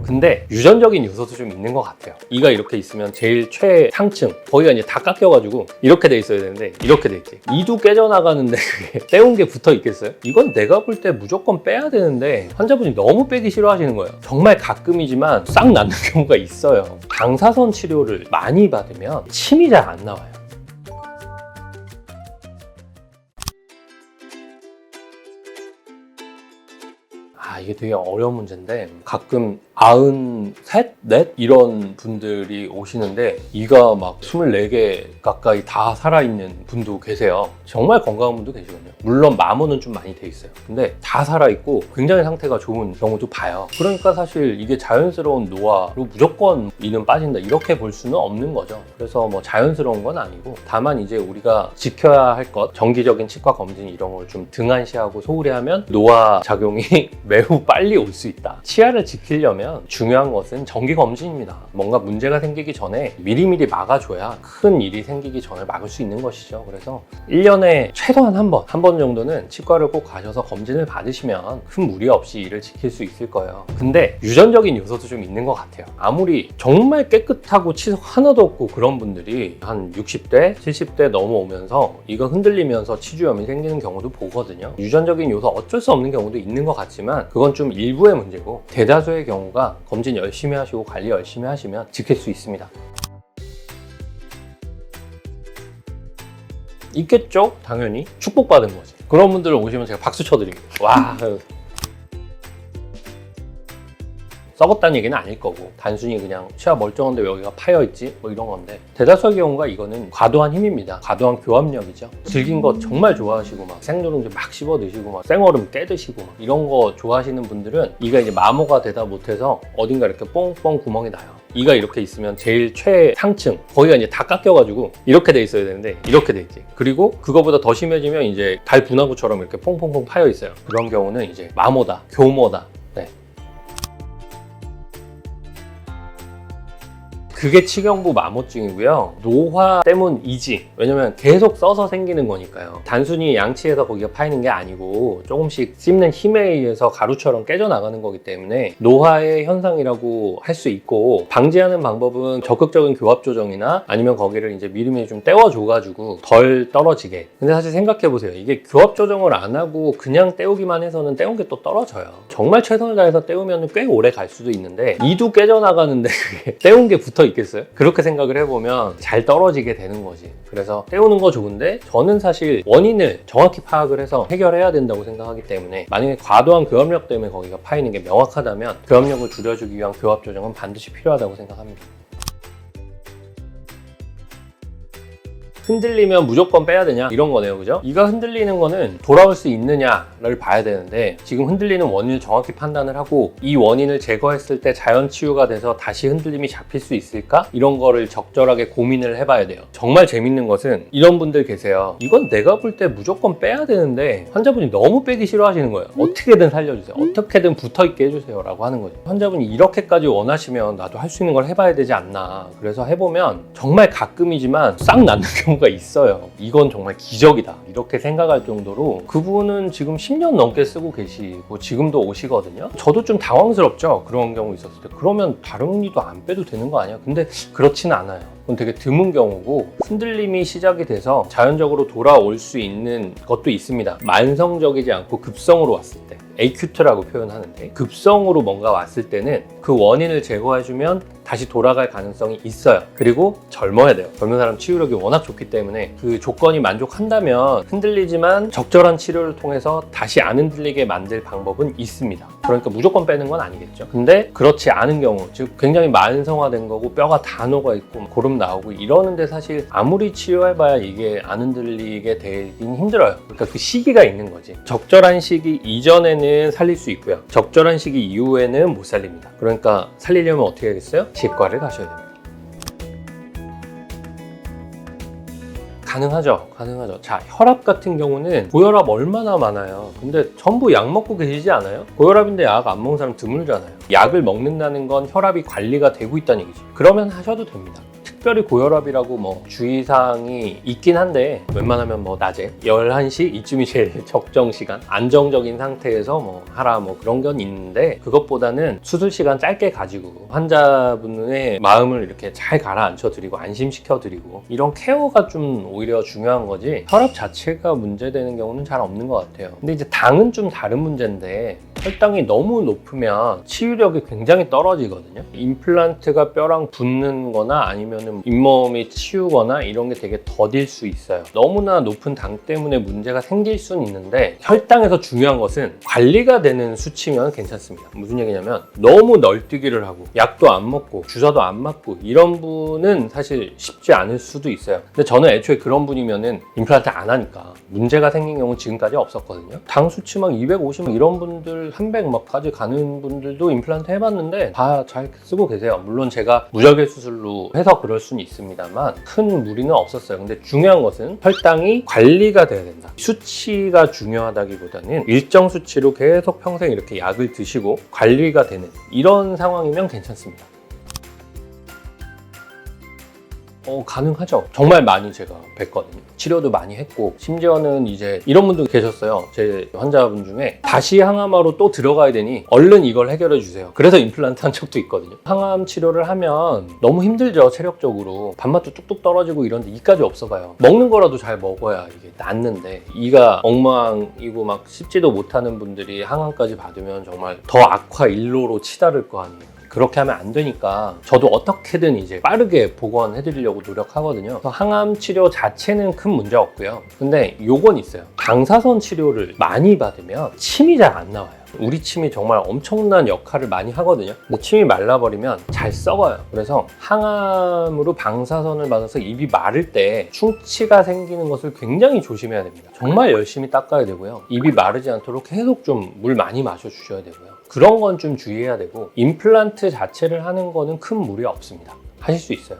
근데 유전적인 요소도 좀 있는 것 같아요. 이가 이렇게 있으면 제일 최상층 거기가 이제 다 깎여가지고 이렇게 돼 있어야 되는데 이렇게 돼 있지. 이도 깨져나가는데 그게 떼운 게 붙어 있겠어요? 이건 내가 볼 때 무조건 빼야 되는데 환자분이 너무 빼기 싫어하시는 거예요. 정말 가끔이지만 싹 낫는 경우가 있어요. 방사선 치료를 많이 받으면 침이 잘 안 나와요. 이게 되게 어려운 문제인데 가끔 93, 4 이런 분들이 오시는데 이가 막 24개 가까이 다 살아있는 분도 계세요. 정말 건강한 분도 계시거든요. 물론 마모는 좀 많이 돼 있어요. 근데 다 살아있고 굉장히 상태가 좋은 경우도 봐요. 그러니까 사실 이게 자연스러운 노화로 무조건 이는 빠진다 이렇게 볼 수는 없는 거죠. 그래서 뭐 자연스러운 건 아니고 다만 이제 우리가 지켜야 할 것, 정기적인 치과 검진 이런 걸 좀 등한시하고 소홀히 하면 노화 작용이 매우 빨리 올 수 있다. 치아를 지키려면 중요한 것은 정기 검진입니다. 뭔가 문제가 생기기 전에 미리미리 막아줘야 큰 일이 생기기 전에 막을 수 있는 것이죠. 그래서 1년에 최소한 한 번 정도는 치과를 꼭 가셔서 검진을 받으시면 큰 무리 없이 이를 지킬 수 있을 거예요. 근데 유전적인 요소도 좀 있는 것 같아요. 아무리 정말 깨끗하고 치석 하나도 없고 그런 분들이 한 60대, 70대 넘어오면서 이가 흔들리면서 치주염이 생기는 경우도 보거든요. 유전적인 요소 어쩔 수 없는 경우도 있는 것 같지만 그건 좀 일부의 문제고 대다수의 경우가 검진 열심히 하시고 관리 열심히 하시면 지킬 수 있습니다. 있겠죠? 당연히 축복받은 거지. 그런 분들 오시면 제가 박수 쳐드립니다. 와, 썩었다는 얘기는 아닐 거고 단순히 그냥 치아 멀쩡한데 여기가 파여있지 뭐 이런 건데 대다수의 경우가 이거는 과도한 힘입니다. 과도한 교합력이죠. 질긴 거 정말 좋아하시고 막 생누룽지 막 씹어 드시고 막 생얼음 깨 드시고 막 이런 거 좋아하시는 분들은 이가 이제 마모가 되다 못해서 어딘가 이렇게 뽕뽕 구멍이 나요. 이가 이렇게 있으면 제일 최상층 거기가 이제 다 깎여가지고 이렇게 돼 있어야 되는데 이렇게 돼 있지. 그리고 그거보다 더 심해지면 이제 달 분화구처럼 이렇게 퐁퐁퐁 파여 있어요. 그런 경우는 이제 마모다, 교모다. 네. 그게 치경부 마모증이고요. 노화 때문이지. 왜냐면 계속 써서 생기는 거니까요. 단순히 양치해서 거기가 파이는 게 아니고 조금씩 씹는 힘에 의해서 가루처럼 깨져나가는 거기 때문에 노화의 현상이라고 할 수 있고 방지하는 방법은 적극적인 교합 조정이나 아니면 거기를 이제 미리미리 좀 떼워줘가지고 덜 떨어지게. 근데 사실 생각해보세요. 이게 교합 조정을 안 하고 그냥 떼우기만 해서는 떼운 게 또 떨어져요. 정말 최선을 다해서 떼우면 꽤 오래 갈 수도 있는데 이도 깨져나가는데 그게 떼운 게 붙어 있겠어요? 그렇게 생각을 해보면 잘 떨어지게 되는 거지. 그래서 떼우는 거 좋은데 저는 사실 원인을 정확히 파악을 해서 해결해야 된다고 생각하기 때문에 만약에 과도한 교합력 때문에 거기가 파이는 게 명확하다면 교합력을 줄여주기 위한 교합 조정은 반드시 필요하다고 생각합니다. 흔들리면 무조건 빼야 되냐 이런 거네요. 그죠? 이가 흔들리는 거는 돌아올 수 있느냐를 봐야 되는데 지금 흔들리는 원인을 정확히 판단을 하고 이 원인을 제거했을 때 자연 치유가 돼서 다시 흔들림이 잡힐 수 있을까? 이런 거를 적절하게 고민을 해봐야 돼요. 정말 재밌는 것은 이런 분들 계세요. 이건 내가 볼 때 무조건 빼야 되는데 환자분이 너무 빼기 싫어하시는 거예요. 어떻게든 살려주세요. 어떻게든 붙어있게 해주세요 라고 하는 거죠. 환자분이 이렇게까지 원하시면 나도 할 수 있는 걸 해봐야 되지 않나. 그래서 해보면 정말 가끔이지만 싹 낫는 경우 가 있어요. 이건 정말 기적이다 이렇게 생각할 정도로 그분은 지금 10년 넘게 쓰고 계시고 지금도 오시거든요. 저도 좀 당황스럽죠. 그런 경우 있었을 때 그러면 다른 이도 안 빼도 되는 거 아니야? 근데 그렇지는 않아요. 그건 되게 드문 경우고 흔들림이 시작이 돼서 자연적으로 돌아올 수 있는 것도 있습니다. 만성적이지 않고 급성으로 왔을 때 에큐트라고 표현하는데 급성으로 뭔가 왔을 때는 그 원인을 제거해주면 다시 돌아갈 가능성이 있어요. 그리고 젊어야 돼요. 젊은 사람 치유력이 워낙 좋기 때문에 그 조건이 만족한다면 흔들리지만 적절한 치료를 통해서 다시 안 흔들리게 만들 방법은 있습니다. 그러니까 무조건 빼는 건 아니겠죠. 근데 그렇지 않은 경우, 즉 굉장히 만성화된 거고 뼈가 다 녹아있고 고름 나오고 이러는데 사실 아무리 치료해봐야 이게 안 흔들리게 되긴 힘들어요. 그러니까 그 시기가 있는 거지. 적절한 시기 이전에는 살릴 수 있고요. 적절한 시기 이후에는 못 살립니다. 그러니까 살리려면 어떻게 하겠어요? 치과를 가셔야 됩니다. 가능하죠. 자, 혈압 같은 경우는 고혈압 얼마나 많아요. 근데 전부 약 먹고 계시지 않아요? 고혈압인데 약 안 먹는 사람 드물잖아요. 약을 먹는다는 건 혈압이 관리가 되고 있다는 얘기죠. 그러면 하셔도 됩니다. 특별히 고혈압이라고 뭐 주의사항이 있긴 한데 웬만하면 뭐 낮에 11시 이쯤이 제일 적정 시간, 안정적인 상태에서 뭐 하라 뭐 그런 건 있는데, 그것보다는 수술 시간 짧게 가지고 환자분의 마음을 이렇게 잘 가라앉혀 드리고 안심시켜 드리고 이런 케어가 좀 오히려 중요한 거지, 혈압 자체가 문제되는 경우는 잘 없는 것 같아요. 근데 이제 당은 좀 다른 문제인데, 혈당이 너무 높으면 치유력이 굉장히 떨어지거든요. 임플란트가 뼈랑 붙는 거나 아니면은 잇몸이 치우거나 이런 게 되게 더딜 수 있어요. 너무나 높은 당 때문에 문제가 생길 수는 있는데, 혈당에서 중요한 것은 관리가 되는 수치면 괜찮습니다. 무슨 얘기냐면 너무 널뛰기를 하고 약도 안 먹고 주사도 안 맞고 이런 분은 사실 쉽지 않을 수도 있어요. 근데 저는 애초에 그런 분이면은 임플란트 안 하니까 문제가 생긴 경우는 지금까지 없었거든요. 당 수치 막 250 이런 분들 300 막까지 가는 분들도 임플란트 해봤는데 다 잘 쓰고 계세요. 물론 제가 무절개 수술로 해서 그럴 수는 있습니다만 큰 무리는 없었어요. 근데 중요한 것은 혈당이 관리가 돼야 된다. 수치가 중요하다기보다는 일정 수치로 계속 평생 이렇게 약을 드시고 관리가 되는 이런 상황이면 괜찮습니다. 가능하죠. 정말 많이 제가 뵀거든요. 치료도 많이 했고, 심지어는 이제 이런 분도 계셨어요. 제 환자분 중에 다시 항암하러 또 들어가야 되니 얼른 이걸 해결해 주세요. 그래서 임플란트 한 적도 있거든요. 항암 치료를 하면 너무 힘들죠. 체력적으로 밥맛도 뚝뚝 떨어지고 이런데 이까지 없어봐요. 먹는 거라도 잘 먹어야 이게 낫는데, 이가 엉망이고 막 씹지도 못하는 분들이 항암까지 받으면 정말 더 악화 일로로 치달을 거 아니에요. 그렇게 하면 안 되니까 저도 어떻게든 이제 빠르게 복원해드리려고 노력하거든요. 그래서 항암 치료 자체는 큰 문제 없고요. 근데 요건 있어요. 방사선 치료를 많이 받으면 침이 잘 안 나와요. 우리 침이 정말 엄청난 역할을 많이 하거든요. 근데 침이 말라버리면 잘 썩어요. 그래서 항암으로 방사선을 받아서 입이 마를 때 충치가 생기는 것을 굉장히 조심해야 됩니다. 정말 열심히 닦아야 되고요. 입이 마르지 않도록 계속 좀 물 많이 마셔주셔야 되고요. 그런 건 좀 주의해야 되고, 임플란트 자체를 하는 거는 큰 무리 없습니다. 하실 수 있어요.